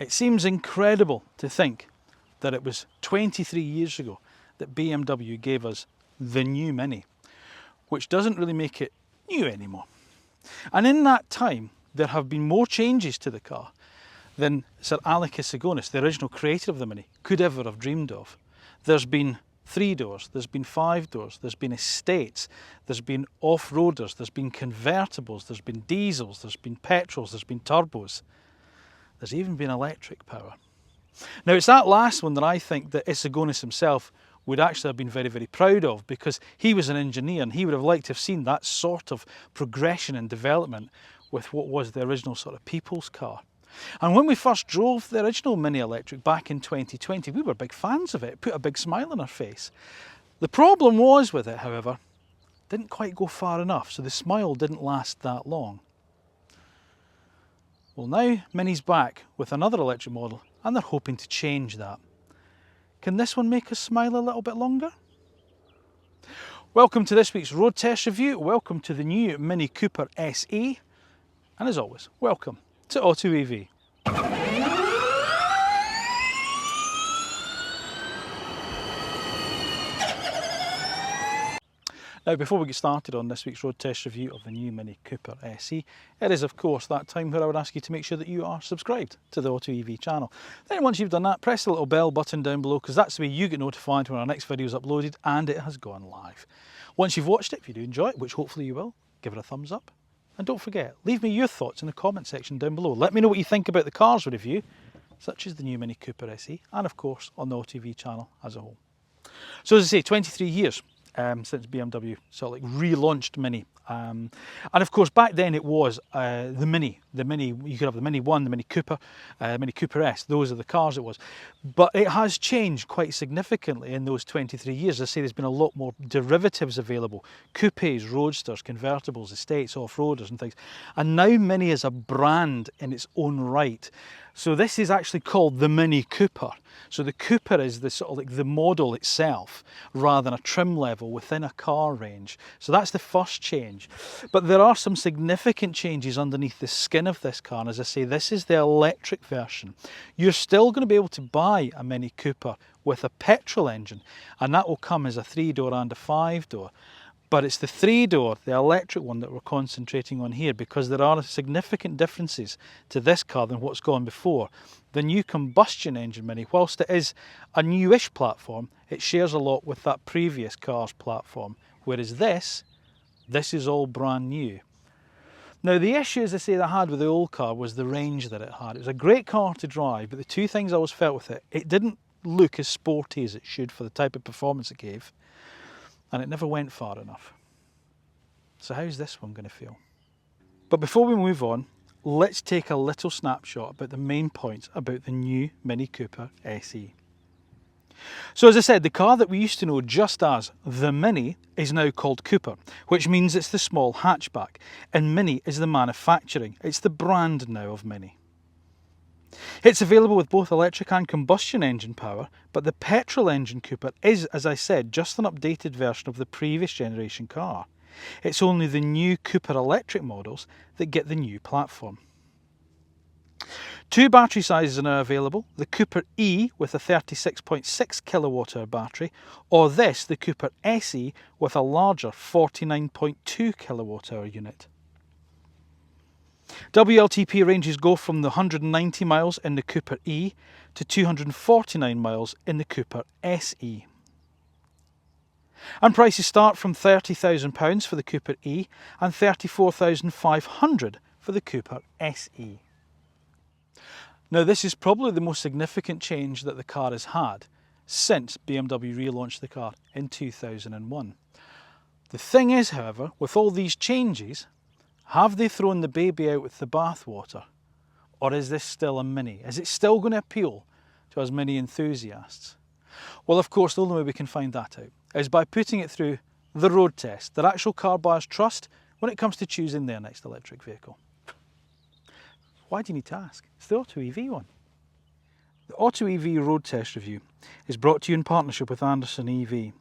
It seems incredible to think that it was 23 years ago that BMW gave us the new Mini, which doesn't really make it new anymore. And in that time, there have been more changes to the car than Sir Alec Isagonis, the original creator of the Mini, could ever have dreamed of. There's been 3 doors, there's been 5 doors, there's been estates, there's been off-roaders, there's been convertibles, there's been diesels, there's been petrols, there's been turbos. There's even been electric power. Now it's that last one that I think that Isagonis himself would actually have been very, very proud of, because he was an engineer and he would have liked to have seen that sort of progression and development with what was the original sort of people's car. And when we first drove the original Mini Electric back in 2020, we were big fans of it. It put a big smile on our face. The problem was with it, however, didn't quite go far enough, so the smile didn't last that long. Well, now Mini's back with another electric model and they're hoping to change that. Can this one make us smile a little bit longer? Welcome to this week's road test review. Welcome to the new Mini Cooper SE. And as always, welcome to AutoEV. Now, before we get started on this week's road test review of the new Mini Cooper SE, it is of course that time where I would ask you to make sure that you are subscribed to the AutoEV channel. Then once you've done that, press the little bell button down below, because that's the way you get notified when our next video is uploaded and it has gone live. Once you've watched it, if you do enjoy it, which hopefully you will, give it a thumbs up. And don't forget, leave me your thoughts in the comment section down below. Let me know what you think about the cars we review, such as the new Mini Cooper SE, and of course on the AutoEV channel as a whole. So as I say, 23 years since BMW sort of like relaunched Mini. And of course back then it was the Mini, you could have the Mini 1, the Mini Cooper, Mini Cooper S, those are the cars it was. But it has changed quite significantly in those 23 years. As I say, there's been a lot more derivatives available, coupes, roadsters, convertibles, estates, off-roaders and things. And now Mini is a brand in its own right. So this is actually called the Mini Cooper. So the Cooper is the sort of like the model itself, rather than a trim level within a car range. So that's the first change. But there are some significant changes underneath the skin of this car. And as I say, this is the electric version. You're still going to be able to buy a Mini Cooper with a petrol engine, and that will come as a 3-door and a 5-door. But it's the 3-door, the electric one, that we're concentrating on here, because there are significant differences to this car than what's gone before. The new combustion engine Mini, whilst it is a newish platform, it shares a lot with that previous car's platform, whereas this is all brand new. Now the issue, as I say, that I had with the old car was the range that it had. It was a great car to drive, but the two things I always felt with it, it didn't look as sporty as it should for the type of performance it gave. And it never went far enough. So how's this one going to feel? But before we move on, let's take a little snapshot about the main points about the new Mini Cooper SE. So as I said, the car that we used to know just as the Mini is now called Cooper, which means it's the small hatchback, and Mini is the manufacturing. It's the brand now of Mini. It's available with both electric and combustion engine power, but the petrol engine Cooper is, as I said, just an updated version of the previous generation car. It's only the new Cooper electric models that get the new platform. 2 battery sizes are now available, the Cooper E with a 36.6 kilowatt-hour battery, or this, the Cooper SE, with a larger 49.2 kilowatt-hour unit. WLTP ranges go from the 190 miles in the Cooper E to 249 miles in the Cooper SE. And prices start from £30,000 for the Cooper E and £34,500 for the Cooper SE. Now this is probably the most significant change that the car has had since BMW relaunched the car in 2001. The thing is, however, with all these changes, have they thrown the baby out with the bathwater? Or is this still a Mini? Is it still going to appeal to us Mini enthusiasts? Well, of course, the only way we can find that out is by putting it through the road test that actual car buyers trust when it comes to choosing their next electric vehicle. Why do you need to ask? It's the AutoEV one. The AutoEV road test review is brought to you in partnership with Anderson EV,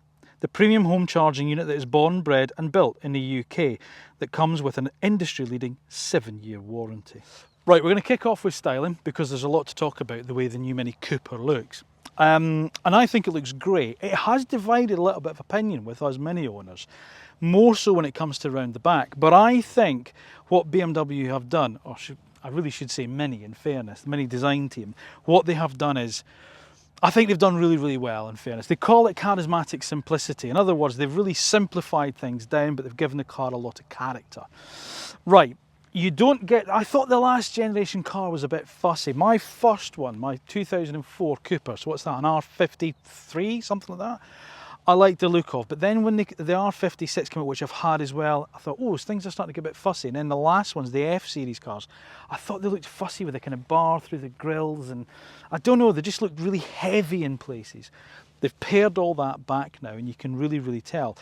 the premium home charging unit that is born, bred and built in the UK that comes with an industry-leading 7-year warranty. Right, we're going to kick off with styling because there's a lot to talk about the way the new Mini Cooper looks. And I think it looks great. It has divided a little bit of opinion with us Mini owners, more so when it comes to round the back. But I think what BMW have done, or I really should say Mini in fairness, the Mini design team, what they have done is, I think they've done really, really well in fairness. They call it charismatic simplicity. In other words, they've really simplified things down, but they've given the car a lot of character. Right. You don't get, I thought the last generation car was a bit fussy. My first one, my 2004 Cooper, so what's that, an R53, something like that? I liked the look of, but then when the R56 came out, which I've had as well, I thought, oh, things are starting to get a bit fussy. And then the last ones, the F-Series cars, I thought they looked fussy with the kind of bar through the grills, and I don't know, they just looked really heavy in places. They've pared all that back now, and you can really, really tell.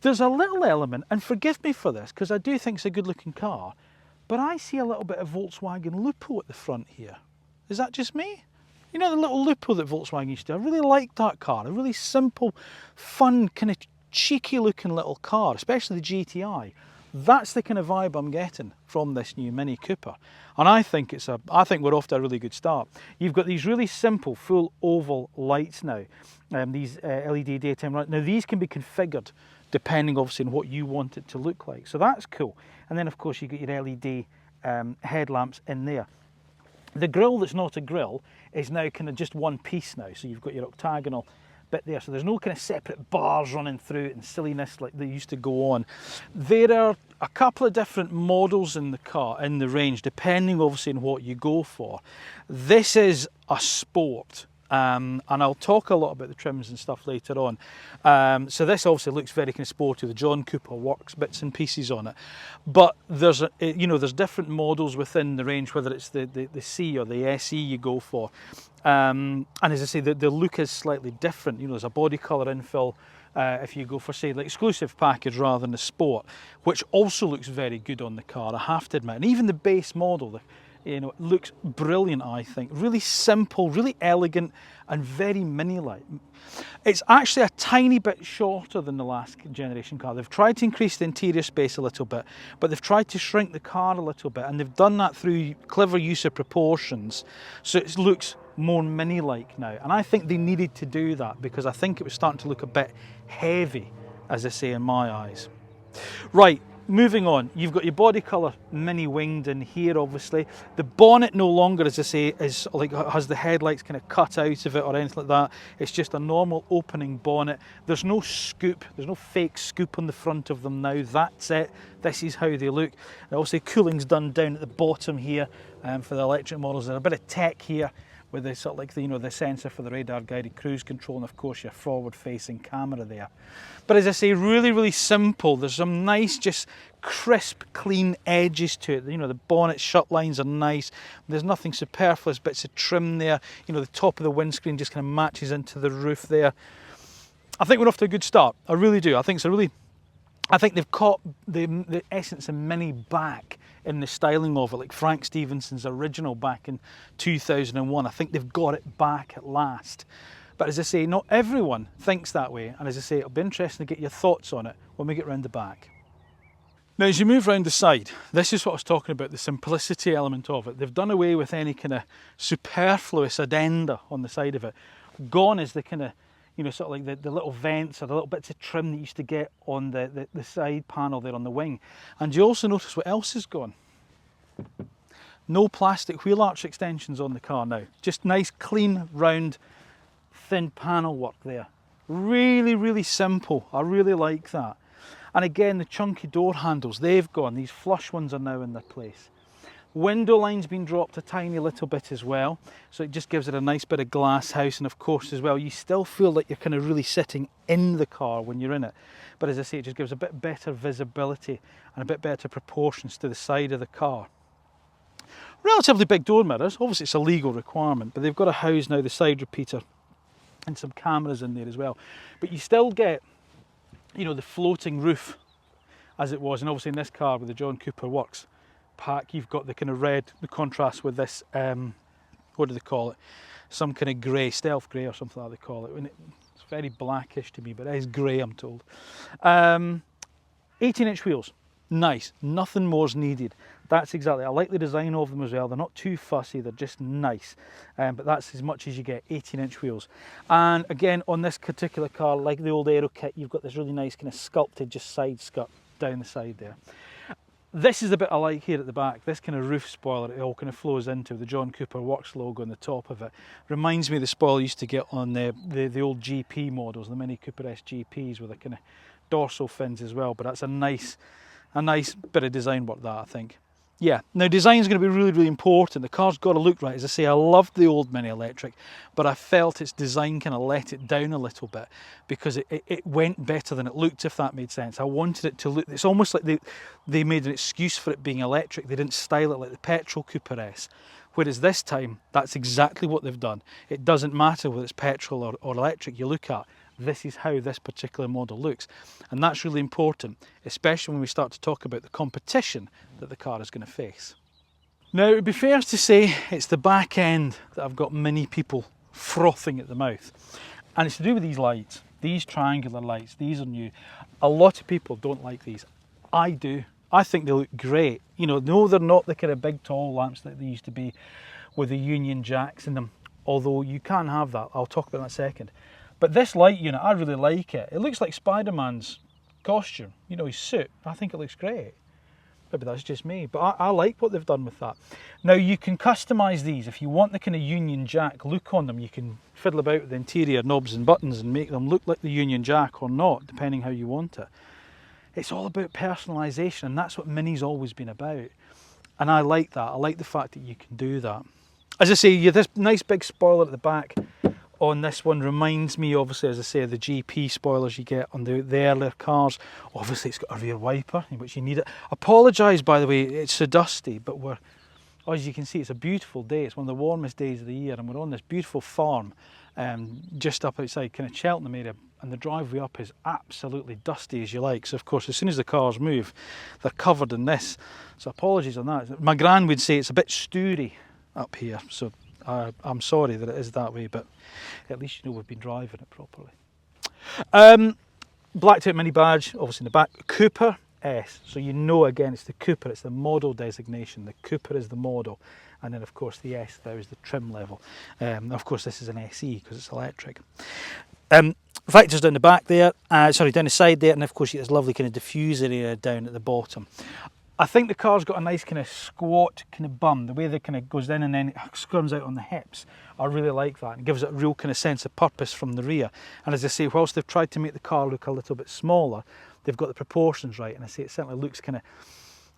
There's a little element, and forgive me for this, because I do think it's a good-looking car, but I see a little bit of Volkswagen Lupo at the front here. Is that just me? You know the little Lupo that Volkswagen used to? I really liked that car. A really simple, fun, kind of cheeky looking little car, especially the GTI. That's the kind of vibe I'm getting from this new Mini Cooper. And I think we're off to a really good start. You've got these really simple full oval lights now. These LED daytime lights. Now these can be configured depending obviously on what you want it to look like. So that's cool. And then of course you get your LED headlamps in there. The grille that's not a grille is now kind of just one piece now. So you've got your octagonal bit there. So there's no kind of separate bars running through it and silliness like they used to go on. There are a couple of different models in the car, in the range, depending obviously on what you go for. This is a sport. And I'll talk a lot about the trims and stuff later on. So this obviously looks very kind of sporty. The John Cooper works bits and pieces on it, but there's there's different models within the range, whether it's the C or the SE you go for. And as I say, the look is slightly different. You know, there's a body colour infill if you go for say the exclusive package rather than the sport, which also looks very good on the car, I have to admit. And even the base model, you know, it looks brilliant, I think. Really simple, really elegant, and very mini-like. It's actually a tiny bit shorter than the last generation car. They've tried to increase the interior space a little bit, but they've tried to shrink the car a little bit, and they've done that through clever use of proportions. So it looks more mini-like now. And I think they needed to do that because I think it was starting to look a bit heavy, as I say, in my eyes. Right. Moving on, you've got your body colour mini winged in here obviously. The bonnet no longer, as I say, is like has the headlights kind of cut out of it or anything like that. It's just a normal opening bonnet. There's no scoop, there's no fake scoop on the front of them now. That's it. This is how they look. And obviously cooling's done down at the bottom here for the electric models. There's a bit of tech here with the sort of like the sensor for the radar guided cruise control, and of course your forward facing camera there. But as I say, really, really simple. There's some nice, just crisp, clean edges to it. You know, the bonnet shut lines are nice. There's nothing superfluous, bits of trim there. You know, the top of the windscreen just kind of matches into the roof there. I think we're off to a good start. I really do. I think they've caught the essence of Mini back in the styling of it, like Frank Stevenson's original back in 2001. I think they've got it back at last. But as I say, not everyone thinks that way. And as I say, it'll be interesting to get your thoughts on it when we get round the back. Now, as you move round the side, this is what I was talking about, the simplicity element of it. They've done away with any kind of superfluous addenda on the side of it. Gone is the kind of, you know, sort of like the little vents or the little bits of trim that you used to get on the side panel there on the wing. And you also notice what else is gone. No plastic wheel arch extensions on the car now. Just nice, clean, round, thin panel work there. Really, really simple. I really like that. And again, the chunky door handles, they've gone. These flush ones are now in their place. Window line's been dropped a tiny little bit as well, so it just gives it a nice bit of glass house. And of course as well, you still feel like you're kind of really sitting in the car when you're in it. But as I say, it just gives a bit better visibility and a bit better proportions to the side of the car. Relatively big door mirrors, obviously it's a legal requirement, but they've got to house now the side repeater and some cameras in there as well. But you still get, you know, the floating roof as it was, and obviously in this car with the John Cooper Works pack, you've got the kind of red, the contrast with this, what do they call it? Some kind of grey, stealth grey or something like they call it. It's very blackish to me, but it is grey, I'm told. 18-inch wheels, nice, nothing more's needed. That's exactly, I like the design of them as well. They're not too fussy, they're just nice. But that's as much as you get, 18-inch wheels. And again, on this particular car, like the old Aero kit, you've got this really nice kind of sculpted just side skirt down the side there. This is the bit I like here at the back, this kind of roof spoiler it all kind of flows into, the John Cooper Works logo on the top of it. Reminds me of the spoiler you used to get on the old GP models, the Mini Cooper S GPs with the kind of dorsal fins as well, but that's a nice bit of design work, that I think. Yeah, now design is going to be really, really important. The car's got to look right. As I say, I loved the old Mini Electric, but I felt its design kind of let it down a little bit because it went better than it looked, if that made sense. I wanted it to look, it's almost like they made an excuse for it being electric. They didn't style it like the petrol Cooper S. Whereas this time, that's exactly what they've done. It doesn't matter whether it's petrol or electric you look at. This is how this particular model looks. And that's really important, especially when we start to talk about the competition that the car is going to face. Now, it would be fair to say it's the back end that I've got many people frothing at the mouth. And it's to do with these lights, these triangular lights. These are new. A lot of people don't like these. I do. I think they look great. You know, no, they're not the kind of big tall lamps that they used to be with the Union Jacks in them. Although you can have that. I'll talk about that in a second. But this light unit, I really like it. It looks like Spider-Man's costume, you know, his suit. I think it looks great. Maybe that's just me, but I like what they've done with that. Now, you can customise these. If you want the kind of Union Jack look on them, you can fiddle about with the interior knobs and buttons and make them look like the Union Jack or not, depending how you want it. It's all about personalisation, and that's what Mini's always been about. And I like that. I like the fact that you can do that. As I say, you have this nice big spoiler at the back on this one. Reminds me, obviously, as I say, of the GP spoilers you get on the earlier cars. Obviously, it's got a rear wiper, in which you need it. Apologise, by the way, it's so dusty, but as you can see, it's a beautiful day. It's one of the warmest days of the year, and we're on this beautiful farm just up outside kind of Cheltenham area, and the driveway up is absolutely dusty as you like. So, of course, as soon as the cars move, they're covered in this. So apologies on that. My gran would say it's a bit stewy up here, so I'm sorry that it is that way, but at least you know we've been driving it properly. Blacked out Mini badge, obviously in the back. Cooper S, so you know again it's the Cooper, it's the model designation. The Cooper is the model, and then of course the S there is the trim level. Of course this is an SE because it's electric. Factors down the back there, down the side there, and of course you get this lovely kind of diffuser area down at the bottom. I think the car's got a nice kind of squat kind of bum, the way that kind of goes in and then it comes out on the hips. I really like that, and it gives it a real kind of sense of purpose from the rear. And as I say, whilst they've tried to make the car look a little bit smaller, they've got the proportions right, and I say it certainly looks kind of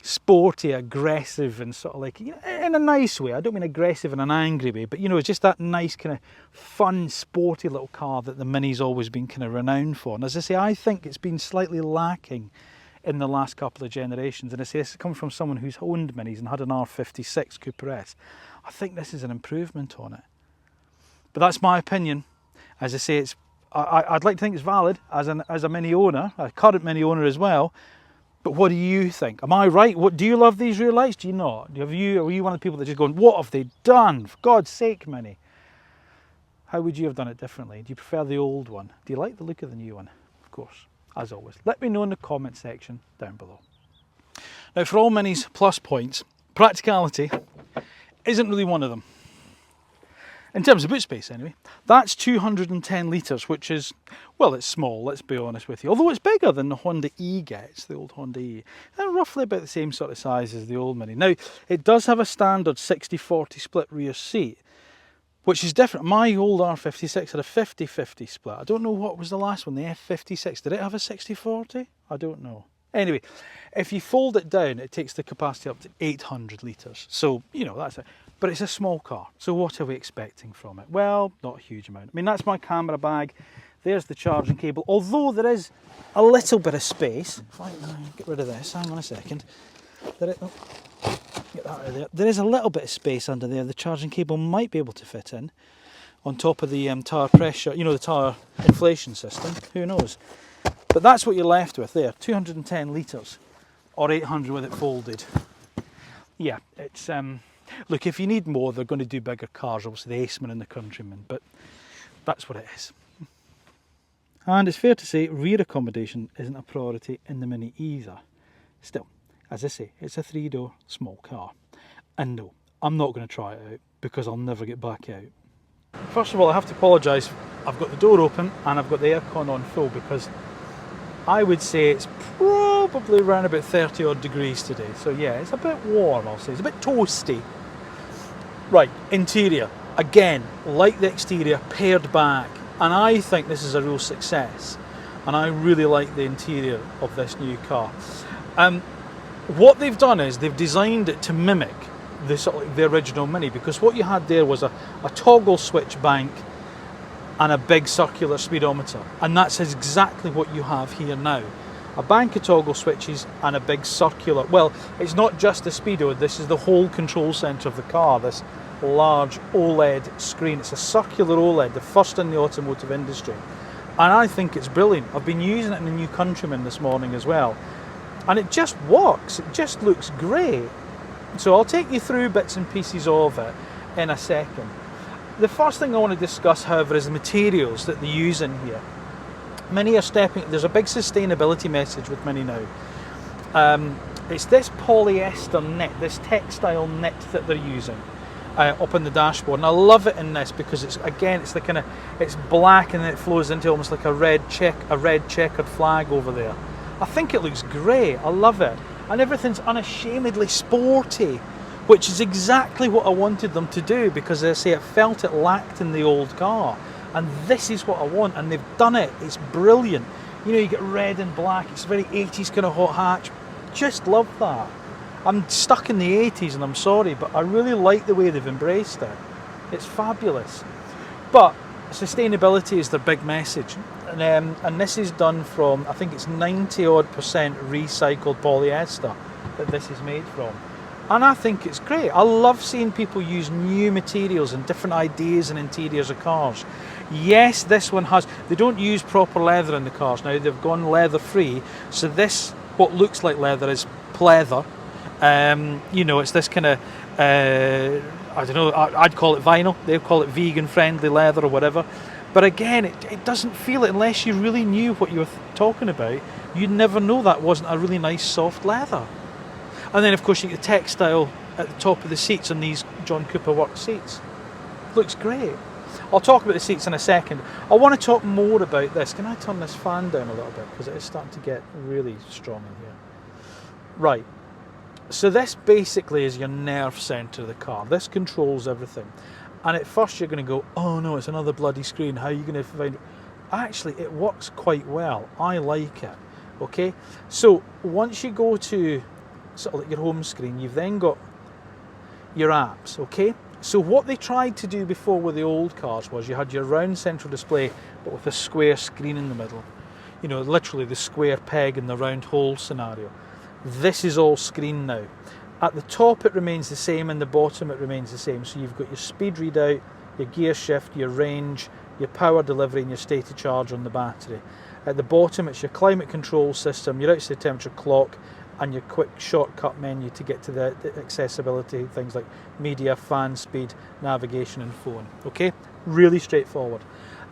sporty, aggressive, and sort of like, you know, in a nice way. I don't mean aggressive in an angry way, but you know, it's just that nice kind of fun, sporty little car that the Mini's always been kind of renowned for. And as I say, I think it's been slightly lacking in the last couple of generations, and I say this comes from someone who's owned Minis and had an R56 Cooper S. I think this is an improvement on it, but that's my opinion. As I say, I'd like to think it's valid as a Mini owner, a current Mini owner as well. But what do you think? Am I right? What do you love these rear lights? Do you not? Are you one of the people that just going, what have they done? For God's sake, Mini. How would you have done it differently? Do you prefer the old one? Do you like the look of the new one? Of course. As always, let me know in the comment section down below. Now, for all Mini's plus points, practicality isn't really one of them. In terms of boot space anyway, that's 210 litres, which is, well, it's small, let's be honest with you. Although it's bigger than the Honda E gets, the old Honda E. They're roughly about the same sort of size as the old Mini. Now, it does have a standard 60-40 split rear seat, which is different. My old R56 had a 50-50 split. I don't know what was the last one, the F56. Did it have a 60-40? I don't know. Anyway, if you fold it down, it takes the capacity up to 800 litres. So, you know, that's it. But it's a small car. So what are we expecting from it? Well, not a huge amount. I mean, that's my camera bag. There's the charging cable. Although there is a little bit of space. If I get rid of this, hang on a second. Get that out of there. There is a little bit of space under there. The charging cable might be able to fit in on top of the tyre pressure, you know, the tyre inflation system. Who knows? But that's what you're left with there. 210 litres or 800 with it folded. Yeah, it's look, if you need more, they're going to do bigger cars, obviously the Aceman and the Countryman, but that's what it is. And it's fair to say rear accommodation isn't a priority in the Mini either. Still, as I say, it's a 3-door small car. And no, I'm not going to try it out because I'll never get back out. First of all, I have to apologise. I've got the door open and I've got the aircon on full because I would say it's probably around about 30 odd degrees today. So yeah, it's a bit warm, I'll say. It's a bit toasty. Right, interior. Again, like the exterior, pared back. And I think this is a real success. And I really like the interior of this new car. What they've done is they've designed it to mimic the original Mini, because what you had there was a toggle switch bank and a big circular speedometer, and that's exactly what you have here now. A bank of toggle switches and a big circular, well, it's not just the speedo, this is the whole control centre of the car, this large OLED screen. It's a circular OLED, the first in the automotive industry, and I think it's brilliant. I've been using it in the New Countryman this morning as well, and it just works, it just looks great. So I'll take you through bits and pieces of it in a second. The first thing I want to discuss, however, is the materials that they use in here. Mini are stepping, there's a big sustainability message with Mini now. It's this polyester knit, this textile knit that they're using up on the dashboard, and I love it in this because it's, again, it's the kind of, it's black and then it flows into almost like a red checkered flag over there. I think it looks great, I love it. And everything's unashamedly sporty, which is exactly what I wanted them to do, because as I say, it felt it lacked in the old car. And this is what I want, and they've done it. It's brilliant. You know, you get red and black, it's very 80s kind of hot hatch. Just love that. I'm stuck in the 80s and I'm sorry, but I really like the way they've embraced it. It's fabulous. But sustainability is their big message. And this is done from, I think it's 90 odd % recycled polyester that this is made from. And I think it's great. I love seeing people use new materials and different ideas in interiors of cars. Yes, this one has, they don't use proper leather in the cars now, they've gone leather free. So this, what looks like leather, is pleather. You know, it's this kind of, I don't know, I'd call it vinyl, they'll call it vegan friendly leather or whatever. But again, it doesn't feel it unless you really knew what you were talking about. You'd never know that wasn't a really nice soft leather. And then of course you get the textile at the top of the seats on these John Cooper Works seats. Looks great. I'll talk about the seats in a second. I want to talk more about this. Can I turn this fan down a little bit, because it is starting to get really strong in here. Right, so this basically is your nerve centre of the car. This controls everything. And at first you're going to go, oh no, it's another bloody screen, how are you going to find it? Actually, it works quite well. I like it, okay? So once you go to sort of like your home screen, you've then got your apps, okay? So what they tried to do before with the old cars was you had your round central display, but with a square screen in the middle. You know, literally the square peg in the round hole scenario. This is all screen now. At the top it remains the same, and the bottom it remains the same. So you've got your speed readout, your gear shift, your range, your power delivery and your state of charge on the battery. At the bottom it's your climate control system, your outside temperature clock, and your quick shortcut menu to get to the accessibility, things like media, fan speed, navigation and phone. Okay, really straightforward.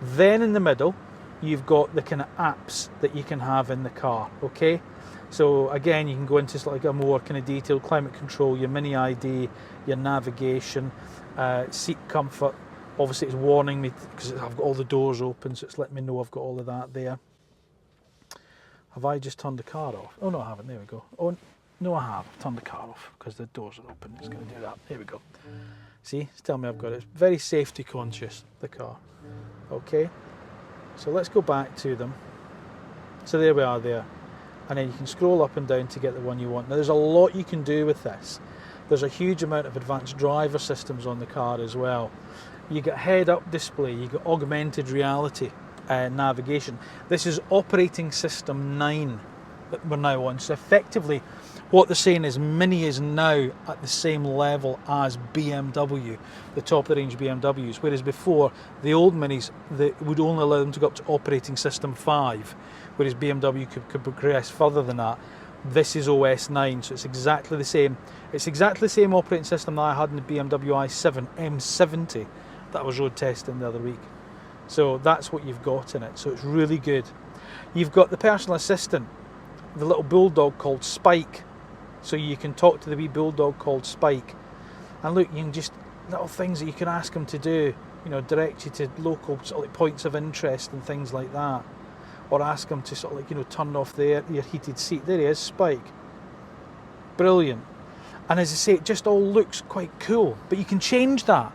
Then in the middle you've got the kind of apps that you can have in the car, okay? So again, you can go into like a more kind of detailed climate control, your Mini ID, your navigation, seat comfort. Obviously it's warning me because I've got all the doors open, so it's letting me know I've got all of that there. Have I just turned the car off? Oh no, I haven't, there we go. Oh no, I have, I've turned the car off because the doors are open, it's going to do that. There we go. See, it's telling me I've got it. It's very safety conscious, the car. Okay, so let's go back to them. So there we are there. And then you can scroll up and down to get the one you want. Now there's a lot you can do with this. There's a huge amount of advanced driver systems on the car as well. You get head-up display, you get augmented reality navigation. This is operating system 9 that we're now on. So effectively what they're saying is Mini is now at the same level as BMW, the top of the range BMWs, whereas before the old Minis, they would only allow them to go up to operating system 5, whereas BMW could progress further than that. This is OS 9, so it's exactly the same. It's exactly the same operating system that I had in the BMW i7 M70 that I was road testing the other week. So that's what you've got in it, so it's really good. You've got the personal assistant, the little bulldog called Spike. So you can talk to the wee bulldog called Spike, and look, you can just little things that you can ask him to do, you know, direct you to local sort of like points of interest and things like that, or ask him to sort of like, you know, turn off your heated seat. There he is, Spike. Brilliant. And as I say, it just all looks quite cool, but you can change that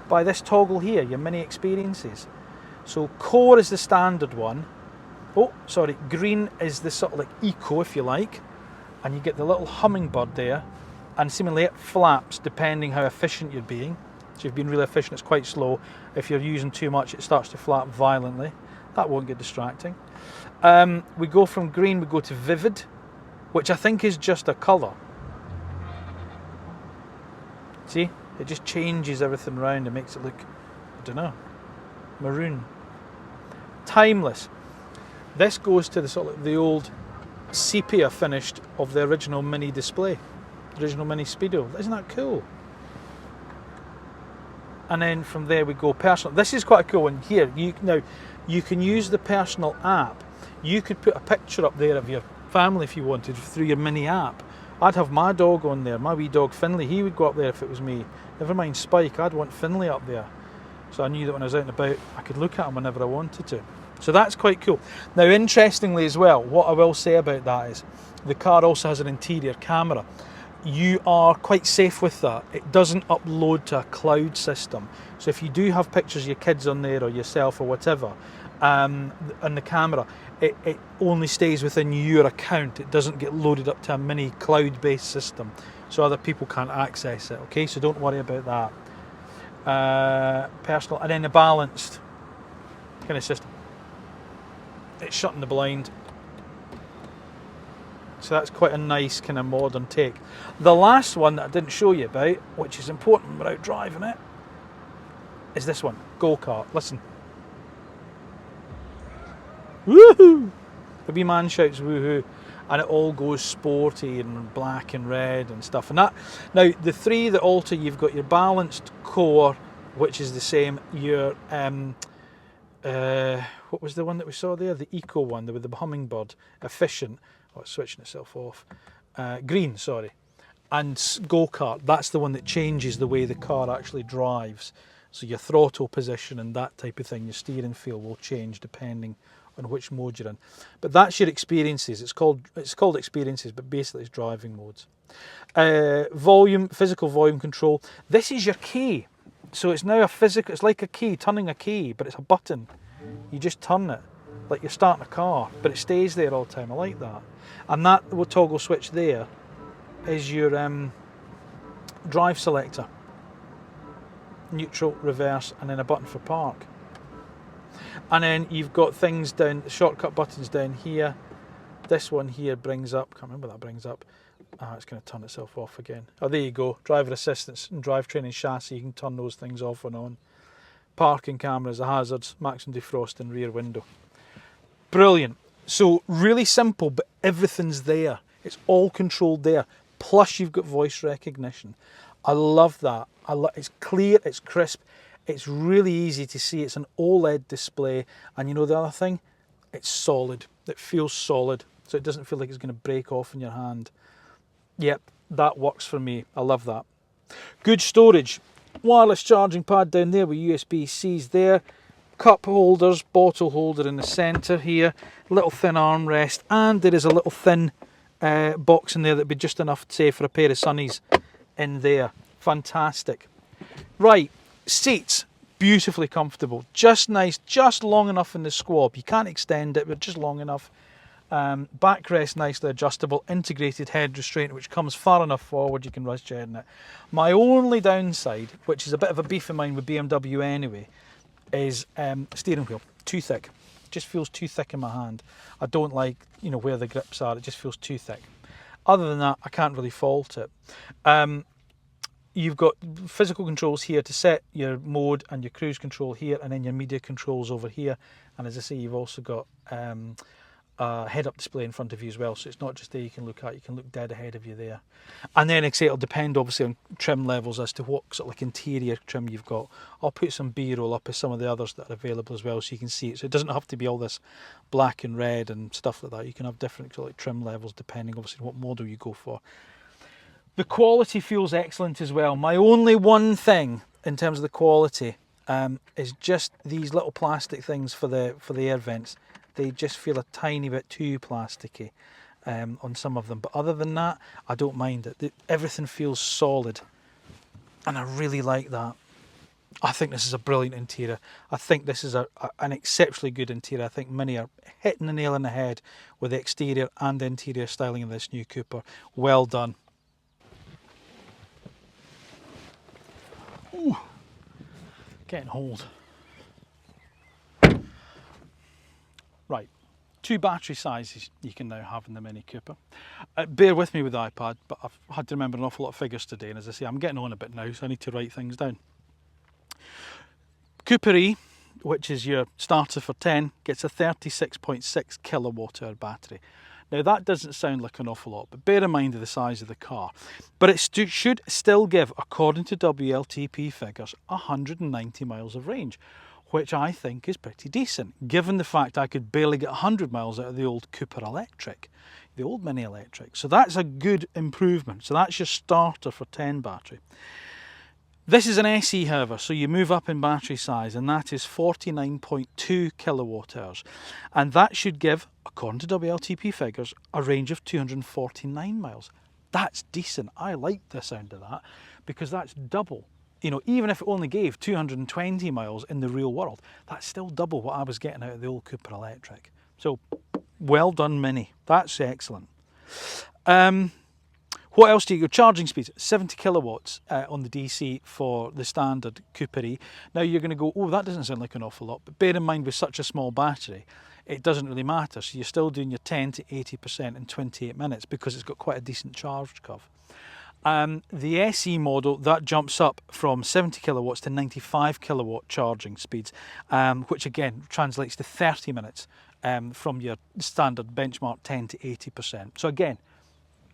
by this toggle here, your mini experiences. So core is the standard one. Oh, sorry, green is the sort of like eco, if you like, and you get the little hummingbird there, and seemingly it flaps depending how efficient you're being. So if you've been really efficient, it's quite slow. If you're using too much, it starts to flap violently. That won't get distracting. We go from green, we go to vivid, which I think is just a colour. See, it just changes everything around and makes it look, I don't know, maroon. Timeless. This goes to the sort of the old sepia finished of the original mini display, original mini Speedo. Isn't that cool? And then from there we go personal. This is quite a cool one here. Now you can use the personal app. You could put a picture up there of your family if you wanted through your mini app. I'd have my dog on there, my wee dog Finley. He would go up there if it was me. Never mind Spike, I'd want Finley up there. So I knew that when I was out and about, I could look at him whenever I wanted to. So that's quite cool. Now, interestingly as well, what I will say about that is the car also has an interior camera. You are quite safe with that. It doesn't upload to a cloud system. So if you do have pictures of your kids on there or yourself or whatever, on the camera, it only stays within your account. It doesn't get loaded up to a mini cloud-based system, so other people can't access it. Okay, so don't worry about that. Personal, and then the balanced kind of system. It's shutting the blind. So that's quite a nice kind of modern take. The last one that I didn't show you about, which is important without driving it, is this one, go-kart. Listen. Woohoo! The wee man shouts woohoo, and it all goes sporty and black and red and stuff. And that, now the three that alter, you've got your balanced core, which is the same. Your what was the one that we saw there? The eco one, with the hummingbird, efficient. Oh, it's switching itself off. Green, sorry. And go-kart, that's the one that changes the way the car actually drives. So your throttle position and that type of thing, your steering feel will change depending on which mode you're in. But that's your experiences. It's called experiences, but basically it's driving modes. Volume, physical volume control. This is your key. So it's now a physical, it's like a key, turning a key, but it's a button. You just turn it like you're starting a car, but it stays there all the time. I like that. And that toggle switch there is your drive selector. Neutral, reverse, and then a button for park. And then you've got things down, shortcut buttons down here. This one here brings up, can't remember what that brings up. It's going to turn itself off again. Oh, there you go. Driver assistance and drivetrain and chassis. You can turn those things off and on. Parking cameras, the hazards, maximum defrost and rear window. Brilliant. So really simple, but everything's there. It's all controlled there. Plus you've got voice recognition. I love that. It's clear, it's crisp, it's really easy to see. It's an OLED display, and you know the other thing? It's solid. It feels solid, so it doesn't feel like it's going to break off in your hand. Yep, that works for me. I love that. Good storage. Wireless charging pad down there with USB-Cs there. Cup holders, bottle holder in the centre here. Little thin armrest, and there is a little thin box in there that'd be just enough, say, for a pair of sunnies in there. Fantastic. Right, seats, beautifully comfortable, just nice, just long enough in the squab. You can't extend it, but just long enough. Backrest nicely adjustable, integrated head restraint which comes far enough forward you can rest your head in it. My only downside, which is a bit of a beef of mine with BMW anyway, is steering wheel, too thick. Just feels too thick in my hand. I don't like, you know, where the grips are. It just feels too thick. Other than that, I can't really fault it. You've got physical controls here to set your mode and your cruise control here, and then your media controls over here. And as I say, you've also got a head-up display in front of you as well, so it's not just there you can look at, you can look dead ahead of you there. And then it'll depend obviously on trim levels as to what sort of like interior trim you've got. I'll put some B-roll up as some of the others that are available as well, so you can see it. So it doesn't have to be all this black and red and stuff like that. You can have different sort of like trim levels depending obviously on what model you go for. The quality feels excellent as well. My only one thing in terms of the quality is just these little plastic things for the air vents. They just feel a tiny bit too plasticky on some of them. But other than that, I don't mind it. Everything feels solid, and I really like that. I think this is a brilliant interior. I think this is an exceptionally good interior. I think Mini are hitting the nail on the head with the exterior and interior styling of this new Cooper. Well done. Ooh, getting hold. Right, 2 battery sizes you can now have in the Mini Cooper. Bear with me with the iPad, but I've had to remember an awful lot of figures today, and as I say, I'm getting on a bit now, so I need to write things down. Cooper E, which is your starter for 10, gets a 36.6 kilowatt hour battery. Now that doesn't sound like an awful lot, but bear in mind of the size of the car. But it should still give, according to WLTP figures, 190 miles of range, which I think is pretty decent, given the fact I could barely get 100 miles out of the old Cooper Electric, the old Mini Electric. So that's a good improvement. So that's your starter for 10 battery. This is an SE, however, so you move up in battery size, and that is 49.2 kilowatt hours. And that should give, according to WLTP figures, a range of 249 miles. That's decent. I like the sound of that, because that's double. You know, even if it only gave 220 miles in the real world, that's still double what I was getting out of the old Cooper Electric. So, well done, Mini. That's excellent. What else do you go? Charging speeds, 70 kilowatts on the DC for the standard Cooper E. Now you're going to go, oh, that doesn't sound like an awful lot, but bear in mind with such a small battery, it doesn't really matter. So you're still doing your 10 to 80% in 28 minutes because it's got quite a decent charge curve. The SE model, that jumps up from 70 kilowatts to 95 kilowatt charging speeds, which again translates to 30 minutes from your standard benchmark 10 to 80%. So again,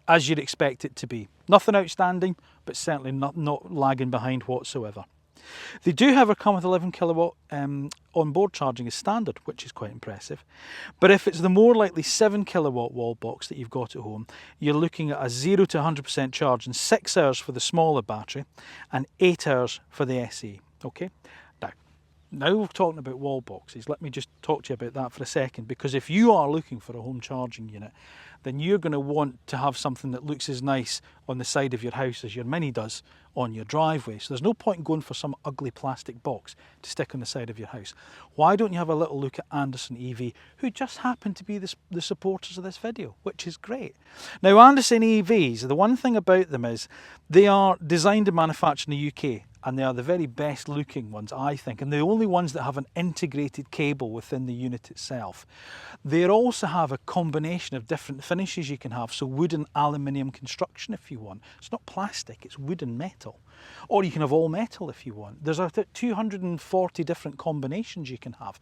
as you'd expect it to be. Nothing outstanding, but certainly not lagging behind whatsoever. They do, however, come with 11 kilowatt onboard charging as standard, which is quite impressive. But if it's the more likely 7 kilowatt wall box that you've got at home, you're looking at a 0 to 100% charge in 6 hours for the smaller battery and 8 hours for the SE. Okay. Now we're talking about wall boxes, let me just talk to you about that for a second, because if you are looking for a home charging unit, then you're going to want to have something that looks as nice on the side of your house as your Mini does on your driveway. So there's no point in going for some ugly plastic box to stick on the side of your house. Why don't you have a little look at Anderson EV, who just happen to be the supporters of this video, which is great. Now Anderson EVs, the one thing about them is they are designed and manufactured in the UK, and they are the very best looking ones, I think, and the only ones that have an integrated cable within the unit itself. They also have a combination of different finishes you can have, so wood and aluminium construction if you want. It's not plastic, it's wood and metal. Or you can have all metal if you want. There's 240 different combinations you can have.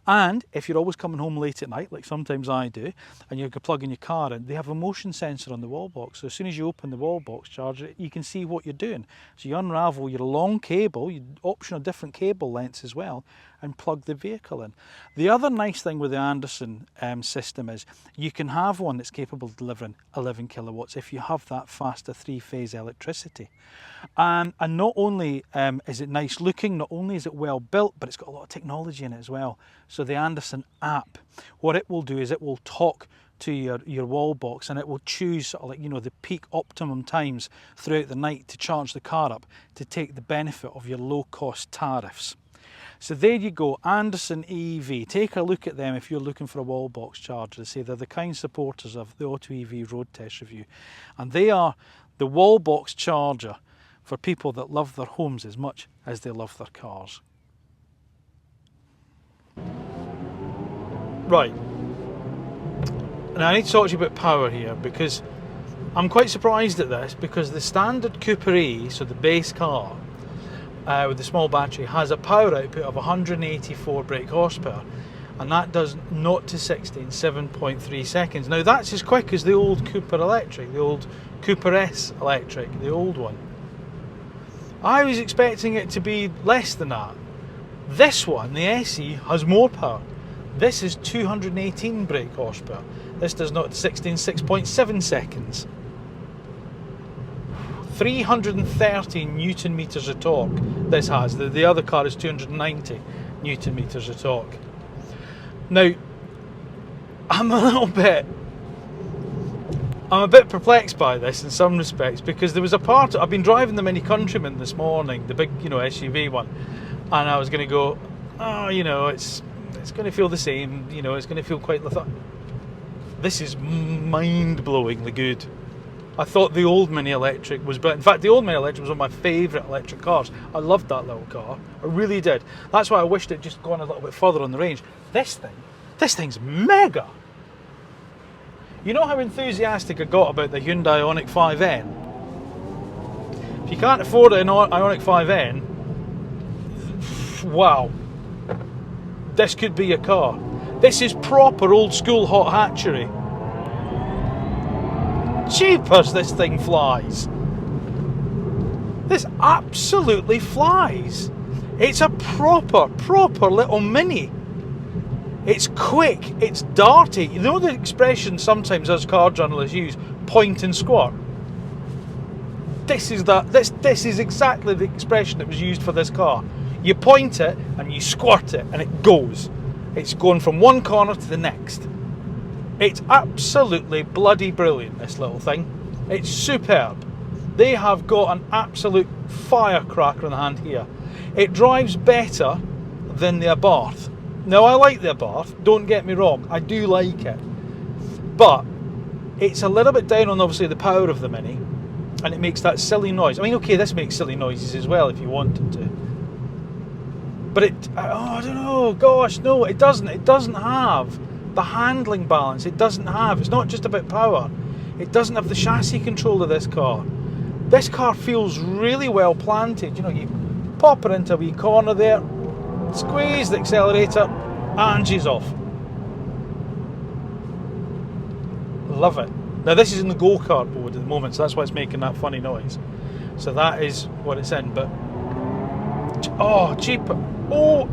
And if you're always coming home late at night, like sometimes I do, and you're plugging your car in, they have a motion sensor on the wall box. So as soon as you open the wall box charger, you can see what you're doing. So you unravel your long cable, you optional different cable lengths as well, and plug the vehicle in. The other nice thing with the Anderson system is you can have one that's capable of delivering 11 kilowatts if you have that faster 3-phase electricity. And not only is it nice looking, not only is it well built, but it's got a lot of technology in it as well. So the Anderson app, what it will do is it will talk to your wall box, and it will choose sort of like, you know, the peak optimum times throughout the night to charge the car up to take the benefit of your low cost tariffs. So there you go, Anderson EV. Take a look at them if you're looking for a wall box charger. They say they're the kind supporters of the AutoEV road test review, and they are the wall box charger for people that love their homes as much as they love their cars. Right, now I need to talk to you about power here, because I'm quite surprised at this, because the standard Cooper E, so the base car with the small battery, has a power output of 184 brake horsepower, and that does 0 to 60 in 7.3 seconds. Now that's as quick as the old Cooper Electric, the old Cooper S Electric, the old one. I was expecting it to be less than that. This one, the SE, has more power. This is 218 brake horsepower. This does 0 to 60 in 6.7 seconds. 330 Newton meters of torque this has. The other car is 290 Newton meters of torque. Now, I'm a bit perplexed by this in some respects, because there was a part, I've been driving the Mini Countryman this morning, the big, SUV one, and I was going to go, oh, it's going to feel the same, it's going to feel quite lethargic. This is mind-blowingly good. I thought the old Mini Electric was brilliant. In fact, the old Mini Electric was one of my favourite electric cars. I loved that little car. I really did. That's why I wished it just gone a little bit further on the range. This thing's mega. You know how enthusiastic I got about the Hyundai Ioniq 5N? If you can't afford an Ioniq 5N, wow. This could be your car. This is proper old school hot hatchery. Jeepers, this thing flies. This absolutely flies. It's a proper little Mini. It's quick, it's darty. You know the expression sometimes us car journalists use, point and squirt? This is exactly the expression that was used for this car. You point it and you squirt it and it goes. It's going from one corner to the next. It's absolutely bloody brilliant, this little thing. It's superb. They have got an absolute firecracker in the hand here. It drives better than the Abarth. Now, I like the Abarth, don't get me wrong, I do like it. But it's a little bit down on, obviously, the power of the Mini, and it makes that silly noise. I mean, okay, this makes silly noises as well if you wanted to. But I don't know, gosh, no, it doesn't. It doesn't have the handling balance. It's not just about power. It doesn't have the chassis control of this car. This car feels really well planted. You pop it into a wee corner there, squeeze the accelerator, and she's off. Love it. Now, this is in the go-kart mode at the moment, so that's why it's making that funny noise. So that is what it's in, but... Oh, cheaper. Oh!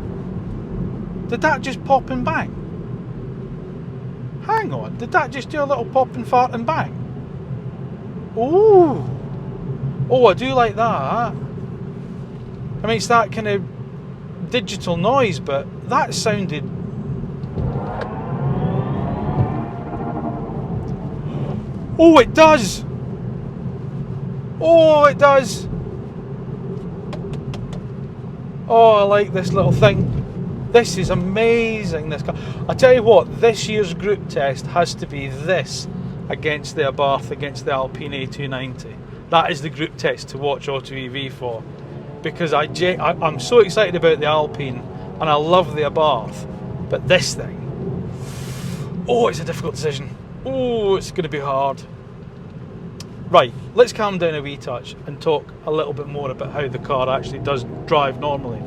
Did that just pop and bang? Hang on, did that just do a little pop and fart and bang? Ooh! Oh, I do like that. I mean, it's that kind of digital noise, but that sounded... Oh, it does! Oh, it does! Oh, I like this little thing. This is amazing, this car. I tell you what, this year's group test has to be this against the Abarth, against the Alpine A290. That is the group test to watch AutoEV for. Because I'm so excited about the Alpine and I love the Abarth. But this thing, oh, it's a difficult decision. Oh, it's going to be hard. Right, let's calm down a wee touch and talk a little bit more about how the car actually does drive normally.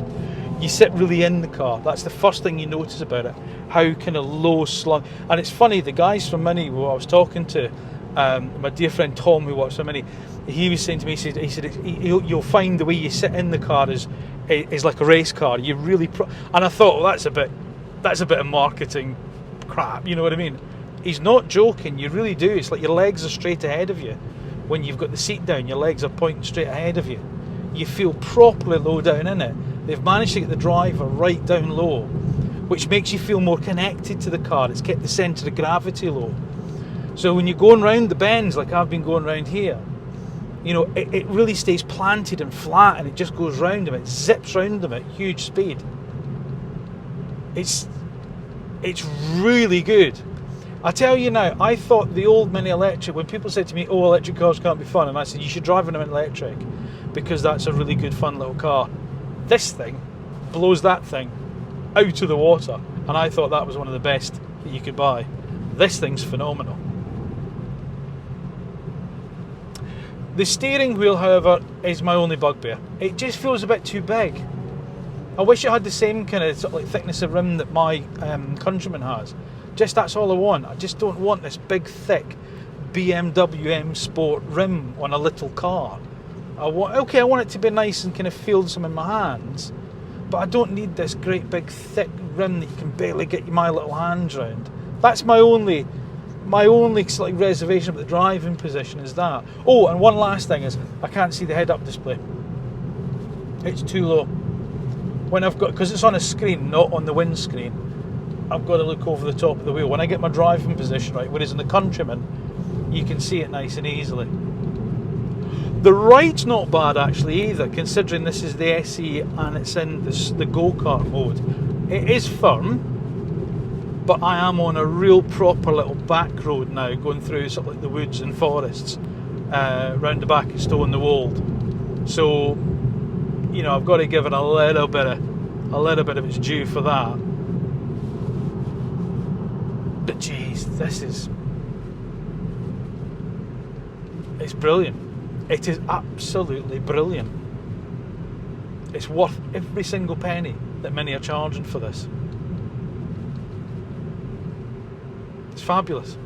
You sit really in the car. That's the first thing you notice about it. How kind of low slung. And it's funny, the guys from Mini who I was talking to, my dear friend Tom who works for Mini, he was saying to me, he said you'll find the way you sit in the car is like a race car. You really and I thought, well, that's a bit of marketing crap, you know what I mean? He's not joking, you really do. It's like your legs are straight ahead of you. When you've got the seat down, your legs are pointing straight ahead of you. You feel properly low down in it. They've managed to get the driver right down low, which makes you feel more connected to the car. It's kept the centre of gravity low. So when you're going round the bends, like I've been going round here, it really stays planted and flat, and it just goes round them. It zips round them at huge speed. It's really good. I tell you now, I thought the old Mini Electric, when people said to me, oh, electric cars can't be fun, and I said, you should drive an electric because that's a really good, fun little car. This thing blows that thing out of the water, and I thought that was one of the best that you could buy. This thing's phenomenal. The steering wheel, however, is my only bugbear. It just feels a bit too big. I wish it had the same kind of sort of like thickness of rim that my Countryman has. Just that's all I want. I just don't want this big, thick BMW M Sport rim on a little car. I want it to be nice and kind of feel some in my hands, but I don't need this great big thick rim that you can barely get my little hands round. That's my only my only slight reservation about the driving position is that. Oh, and one last thing is I can't see the head-up display. It's too low. When I've got, because it's on a screen, not on the windscreen, I've got to look over the top of the wheel. When I get my driving position right, whereas in the Countryman, you can see it nice and easily. The ride's not bad actually either, considering this is the SE and it's in the go-kart mode. It is firm, but I am on a real proper little back road now, going through sort of like the woods and forests round the back of Stow on the Wold. So, you know, I've got to give it a little bit of its due for that. But geez, it's brilliant. It is absolutely brilliant. It's worth every single penny that Mini are charging for this. It's fabulous.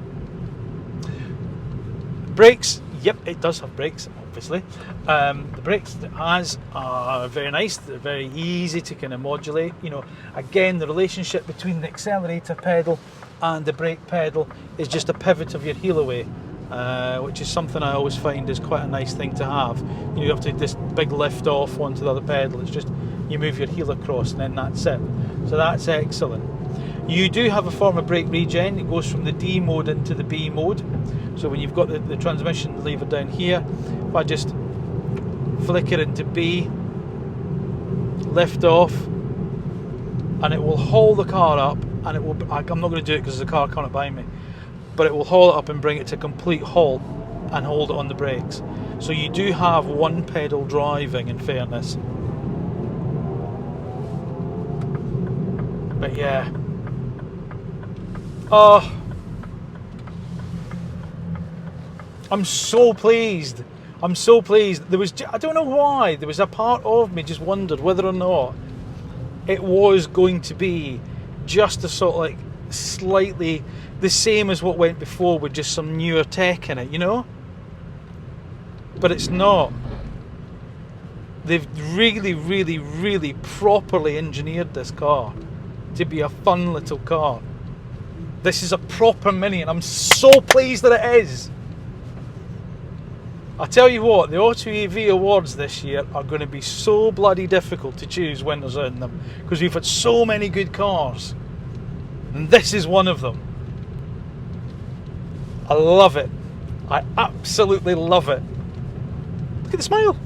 Brakes, yep, it does have brakes, obviously. The brakes it has are very nice. They're very easy to kind of modulate. You know, again, the relationship between the accelerator pedal and the brake pedal is just a pivot of your heel away. Which is something I always find is quite a nice thing to have. You have to this big lift off onto the other pedal. It's just you move your heel across and then that's it. So that's excellent. You do have a form of brake regen. It goes from the D mode into the B mode. So when you've got the transmission lever down here, if I just flick it into B, lift off, and it will haul the car up, and it will. I'm not going to do it because there's a car coming behind me. But it will haul it up and bring it to complete halt and hold it on the brakes. So you do have one pedal driving, in fairness. But yeah. Oh, I'm so pleased. I'm so pleased. I don't know why, there was a part of me just wondered whether or not it was going to be just a sort of like slightly the same as what went before with just some newer tech in it, you know? But it's not. They've really, really, really properly engineered this car to be a fun little car. This is a proper Mini and I'm so pleased that it is. I tell you what, the AutoEV awards this year are going to be so bloody difficult to choose winners in them because we've had so many good cars. And this is one of them. I love it. I absolutely love it. Look at the smile.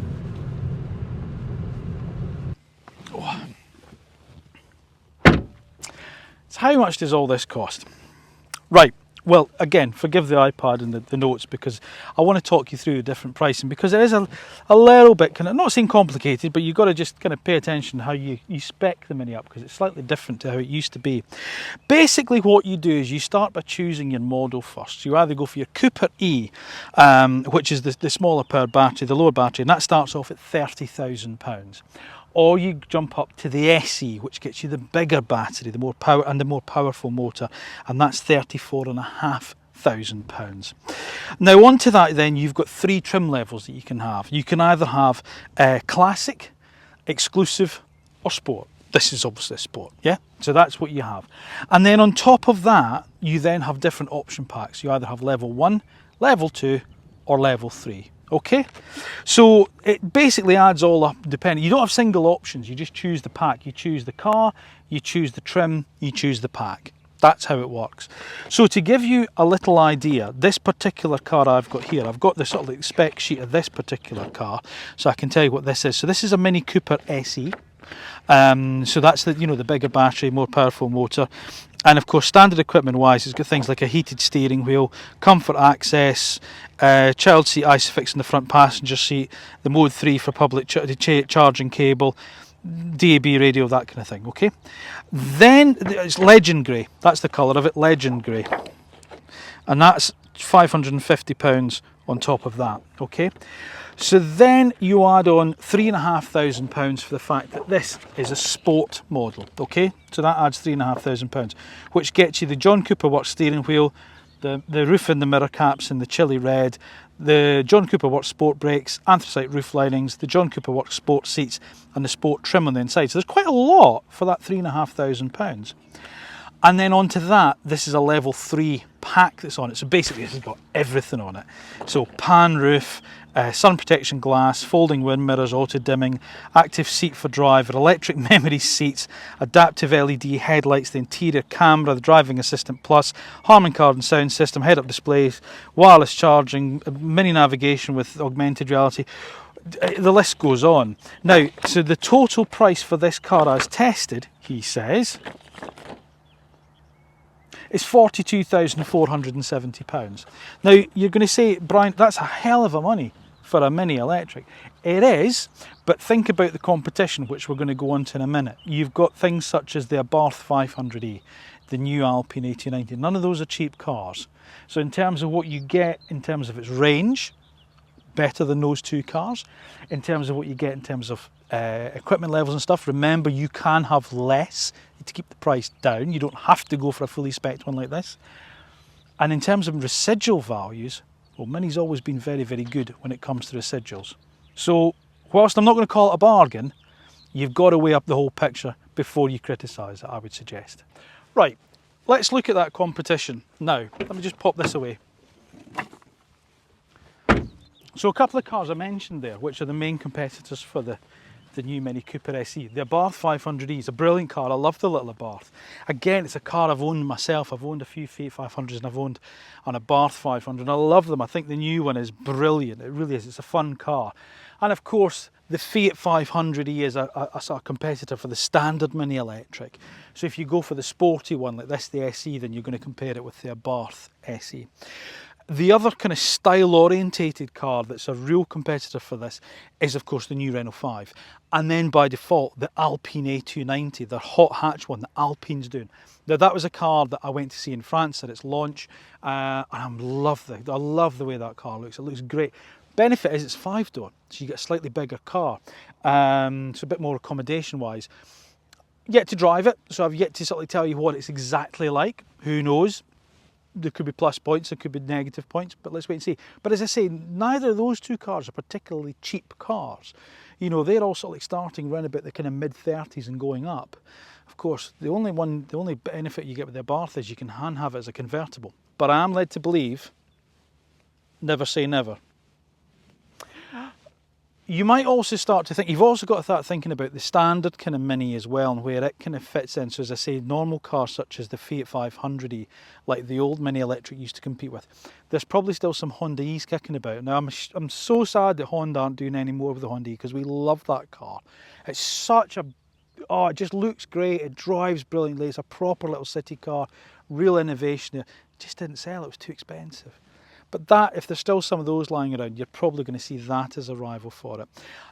Oh. So how much does all this cost? Right. Well, again, forgive the iPad and the notes because I want to talk you through the different pricing because it is a little bit kind of, not saying complicated, but you've got to just kind of pay attention to how you spec the Mini up because it's slightly different to how it used to be. Basically what you do is you start by choosing your model first. So you either go for your Cooper E, which is the smaller power battery, the lower battery, and that starts off at £30,000. Or you jump up to the SE, which gets you the bigger battery, the more power and the more powerful motor, and that's £34,500. Now onto that then you've got three trim levels that you can have. You can either have classic, exclusive or sport. This is obviously a sport, yeah? So that's what you have. And then on top of that, you then have different option packs. You either have level 1, level 2 or level 3. Okay, so it basically adds all up depending. You don't have single options, you just choose the pack. You choose the car, you choose the trim, you choose the pack. That's how it works. So to give you a little idea, this particular car I've got here, I've got the sort of like spec sheet of this particular car, so I can tell you what this is. So this is a Mini Cooper SE. So that's the, you know, the bigger battery, more powerful motor. And of course, standard equipment wise, it's got things like a heated steering wheel, comfort access, child seat ISOFIX in the front passenger seat, the mode 3 for public charging cable, DAB radio, that kind of thing, okay? Then it's Legend Grey, that's the colour of it, Legend Grey. And that's £550 on top of that, okay? So then you add on £3,500 for the fact that this is a sport model, okay? So that adds £3,500, which gets you the John Cooper Works steering wheel, the roof and the mirror caps in the chili red, the John Cooper Works sport brakes, anthracite roof linings, the John Cooper Works sport seats and the sport trim on the inside. So there's quite a lot for that £3,500. And then onto that, this is a level 3 pack that's on it. So basically this has got everything on it. So pan roof, sun protection glass, folding wind mirrors, auto dimming, active seat for driver, electric memory seats, adaptive LED headlights, the interior camera, the driving assistant plus, Harman Kardon sound system, head-up displays, wireless charging, mini navigation with augmented reality. The list goes on. Now, so the total price for this car as tested, he says, is £42,470. Now, you're going to say, Brian, that's a hell of a money for a Mini electric. It is, but think about the competition, which we're going to go on to in a minute. You've got things such as the Abarth 500e, the new Alpine A290. None of those are cheap cars. So in terms of what you get in terms of its range, better than those two cars. In terms of what you get in terms of equipment levels and stuff, remember you can have less to keep the price down. You don't have to go for a fully spec'd one like this. And in terms of residual values, well, Mini's always been very, very good when it comes to residuals. So whilst I'm not going to call it a bargain, you've got to weigh up the whole picture before you criticise it, I would suggest. Right, let's look at that competition now. Let me just pop this away. So a couple of cars I mentioned there, which are the main competitors for the new Mini Cooper SE. The Abarth 500e is a brilliant car. I love the little Abarth. Again, it's a car I've owned myself. I've owned a few Fiat 500s and I've owned an Abarth 500 and I love them. I think the new one is brilliant. It really is. It's a fun car. And of course, the Fiat 500e is a sort of competitor for the standard Mini electric. So if you go for the sporty one like this, the SE, then you're going to compare it with the Abarth SE. The other kind of style-orientated car that's a real competitor for this is, of course, the new Renault 5. And then by default, the Alpine A290, the hot hatch one that Alpine's doing. Now, that was a car that I went to see in France at its launch, and I love the way that car looks. It looks great. Benefit is it's 5-door, so you get a slightly bigger car. So a bit more accommodation-wise. Yet to drive it, so I've yet to sort of tell you what it's exactly like. Who knows? There could be plus points, there could be negative points, but let's wait and see. But as I say, neither of those two cars are particularly cheap cars. You know, they're all sort of like starting around about the kind of mid-30s and going up. Of course, the only benefit you get with the Abarth is you can have it as a convertible. But I am led to believe, never say never. You might also start to think, you've also got to start thinking about the standard kind of Mini as well and where it kind of fits in. So as I say, normal cars such as the Fiat 500e, like the old Mini electric used to compete with, there's probably still some Honda E's kicking about. Now I'm so sad that Honda aren't doing any more with the Honda E because we love that car. It's such a, it just looks great, it drives brilliantly, it's a proper little city car, real innovation. It just didn't sell, it was too expensive. But that, if there's still some of those lying around, you're probably going to see that as a rival for it.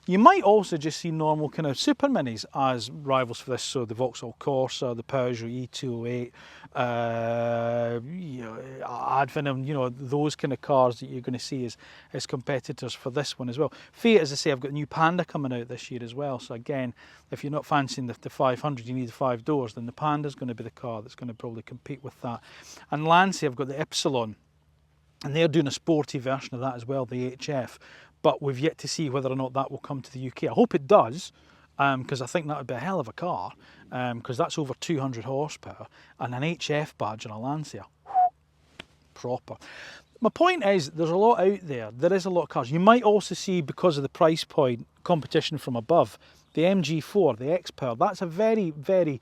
You might also just see normal kind of super minis as rivals for this. So the Vauxhall Corsa, the Peugeot E208, Advenum, you know, those kind of cars that you're going to see as competitors for this one as well. Fiat, as I say, I've got a new Panda coming out this year as well. So again, if you're not fancying the 500, you need the 5 doors, then the Panda's going to be the car that's going to probably compete with that. And Lancia, I've got the Ypsilon. And they're doing a sporty version of that as well, the HF. But we've yet to see whether or not that will come to the UK. I hope it does, because I think that would be a hell of a car, because that's over 200 horsepower. And an HF badge on a Lancia, proper. My point is, there's a lot out there. There is a lot of cars. You might also see, because of the price point, competition from above. The MG4, the X-Power, that's a very, very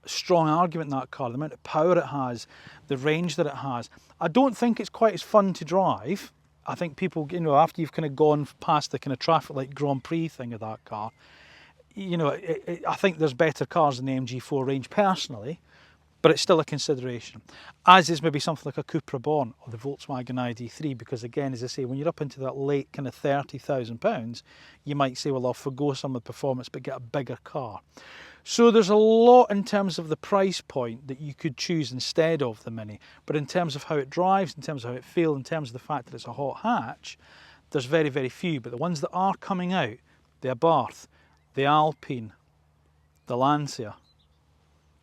strong argument in that car. The amount of power it has, the range that it has. I don't think it's quite as fun to drive. I think people, you know, after you've kind of gone past the kind of traffic light Grand Prix thing of that car, you know, I think there's better cars in the MG4 range personally, but it's still a consideration. As is maybe something like a Cupra Born or the Volkswagen ID3, because again, as I say, when you're up into that late kind of £30,000, you might say, well, I'll forgo some of the performance but get a bigger car. So there's a lot in terms of the price point that you could choose instead of the Mini, but in terms of how it drives, in terms of how it feels, in terms of the fact that it's a hot hatch, there's very, very few. But the ones that are coming out, the Abarth, the Alpine, the Lancia,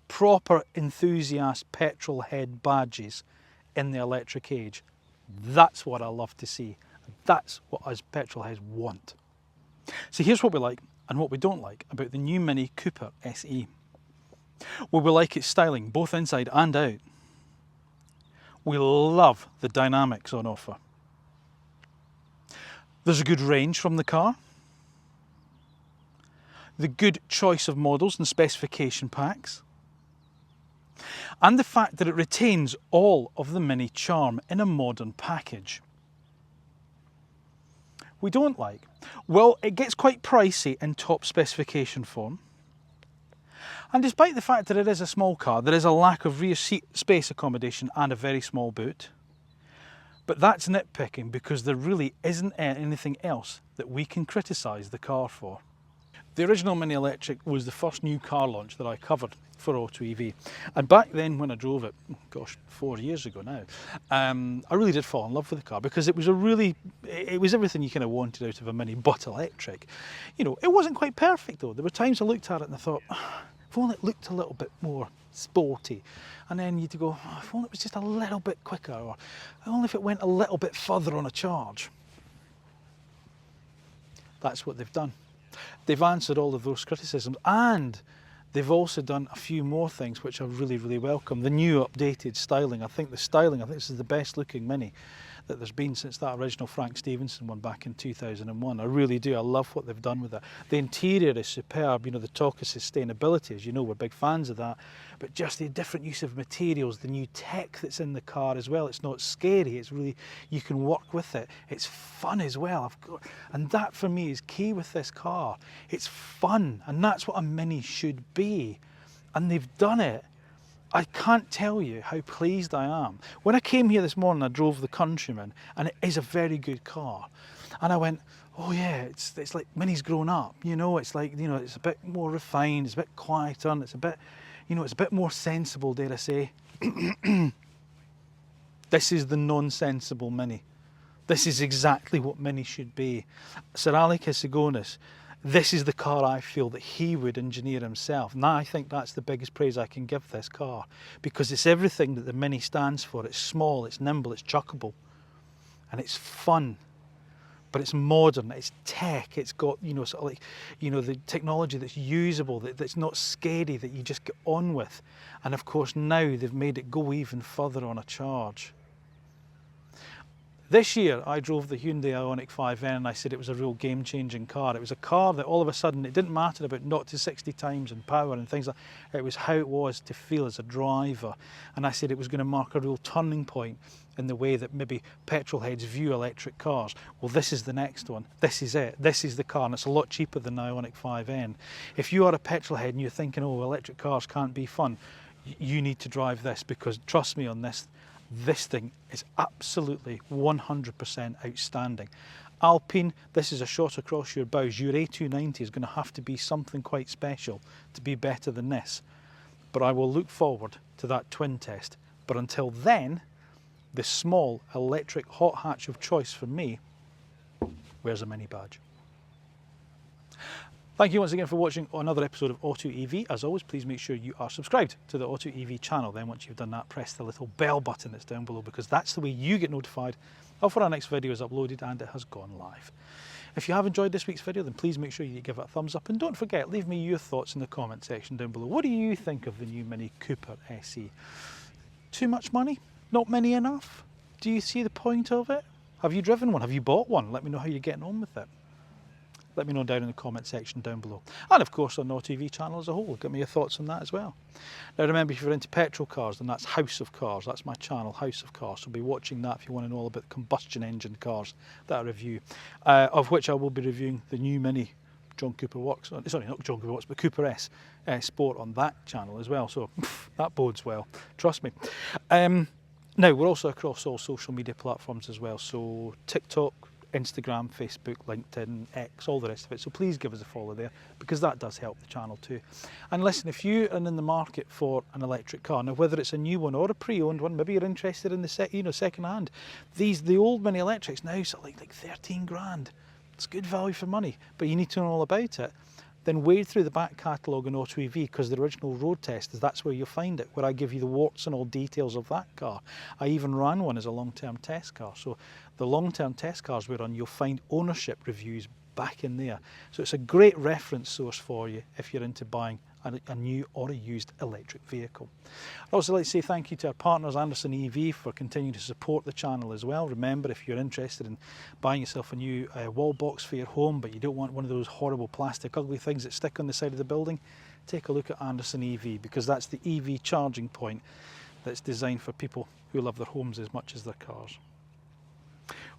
proper enthusiast petrol head badges in the electric age. That's what I love to see. That's what us petrol heads want. So here's what we like and what we don't like about the new Mini Cooper SE. Well, we like its styling, both inside and out. We love the dynamics on offer. There's a good range from the car, the good choice of models and specification packs, and the fact that it retains all of the Mini charm in a modern package. We don't like? Well, it gets quite pricey in top specification form. And despite the fact that it is a small car, there is a lack of rear seat space accommodation and a very small boot. But that's nitpicking because there really isn't anything else that we can criticise the car for. The original Mini Electric was the first new car launch that I covered for AutoEV. And back then when I drove it, gosh, 4 years ago now, I really did fall in love with the car because it was everything you kind of wanted out of a Mini, but electric. You know, it wasn't quite perfect though. There were times I looked at it and I thought, if only it looked a little bit more sporty. And then you'd go, oh, if only it was just a little bit quicker, or only if it went a little bit further on a charge. That's what they've done. They've answered all of those criticisms, and they've also done a few more things which are really, really welcome. The new updated styling. I think this is the best looking Mini that there's been since that original Frank Stevenson one back in 2001. I really do. I love what they've done with it. The interior is superb. You know, the talk of sustainability, as you know, we're big fans of that. But just the different use of materials, the new tech that's in the car as well. It's not scary. It's really, you can work with it. It's fun as well. And that for me is key with this car. It's fun, and that's what a Mini should be. And they've done it. I can't tell you how pleased I am. When I came here this morning, I drove the Countryman, and it is a very good car. And I went, oh yeah, it's like Mini's grown up, you know, it's like, you know, it's a bit more refined, it's a bit quieter, and it's a bit, you know, it's a bit more sensible, dare I say. This is the non-sensible Mini. This is exactly what Mini should be. Sir Alex Isigonis, this is the car I feel that he would engineer himself. Now I think that's the biggest praise I can give this car, because it's everything that the Mini stands for. It's small, it's nimble, it's chuckable, and it's fun. But it's modern, it's tech, it's got, you know, sort of like, you know, the technology that's usable, that's not scary, that you just get on with. And of course now they've made it go even further on a charge. This year I drove the Hyundai Ioniq 5N and I said it was a real game-changing car. It was a car that all of a sudden, it didn't matter about 0 to 60 times and power and things like that. It was how it was to feel as a driver. And I said it was going to mark a real turning point in the way that maybe petrol heads view electric cars. Well, this is the next one. This is it. This is the car, and it's a lot cheaper than the Ioniq 5N. If you are a petrol head and you're thinking, oh, electric cars can't be fun, you need to drive this, because trust me on this, this thing is absolutely 100% outstanding. Alpine, this is a shot across your bows. Your A290 is going to have to be something quite special to be better than this. But I will look forward to that twin test. But until then, the small electric hot hatch of choice for me wears a Mini badge. Thank you once again for watching another episode of AutoEV. As always, please make sure you are subscribed to the AutoEV channel. Then once you've done that, press the little bell button that's down below, because that's the way you get notified of when our next video is uploaded and it has gone live. If you have enjoyed this week's video, then please make sure you give it a thumbs up, and don't forget, leave me your thoughts in the comment section down below. What do you think of the new Mini Cooper SE? Too much money? Not many enough? Do you see the point of it? Have you driven one? Have you bought one? Let me know how you're getting on with it. Let me know down in the comment section down below. And of course on the AutoEV channel as a whole, give me your thoughts on that as well. Now remember, if you're into petrol cars, then that's House of Cars. That's my channel, House of Cars. So be watching that if you want to know all about the combustion engine cars that I review, of which I will be reviewing the new Mini John Cooper Works, sorry, not John Cooper Works, but Cooper S Sport on that channel as well. So that bodes well, trust me. Now we're also across all social media platforms as well. So TikTok, Instagram, Facebook, LinkedIn, X, all the rest of it. So please give us a follow there, because that does help the channel too. And listen, if you are in the market for an electric car, now whether it's a new one or a pre-owned one, maybe you're interested in the second hand. The old Mini Electrics now sort of like 13 grand. It's good value for money, but you need to know all about it. Then wade through the back catalogue on AutoEV, because the original road test, that's where you'll find it, where I give you the warts and all details of that car. I even ran one as a long-term test car. So the long-term test cars we're on, you'll find ownership reviews back in there. So it's a great reference source for you if you're into buying a new or a used electric vehicle. I'd also like to say thank you to our partners Anderson EV for continuing to support the channel as well. Remember, if you're interested in buying yourself a new wall box for your home, but you don't want one of those horrible plastic ugly things that stick on the side of the building, take a look at Anderson EV, because that's the EV charging point that's designed for people who love their homes as much as their cars.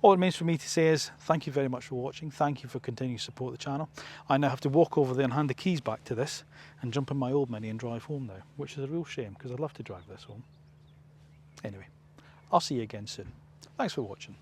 All it remains for me to say is thank you very much for watching. Thank you for continuing to support the channel. I now have to walk over there and hand the keys back to this and jump in my old Mini and drive home now, which is a real shame because I'd love to drive this home. Anyway, I'll see you again soon. Thanks for watching.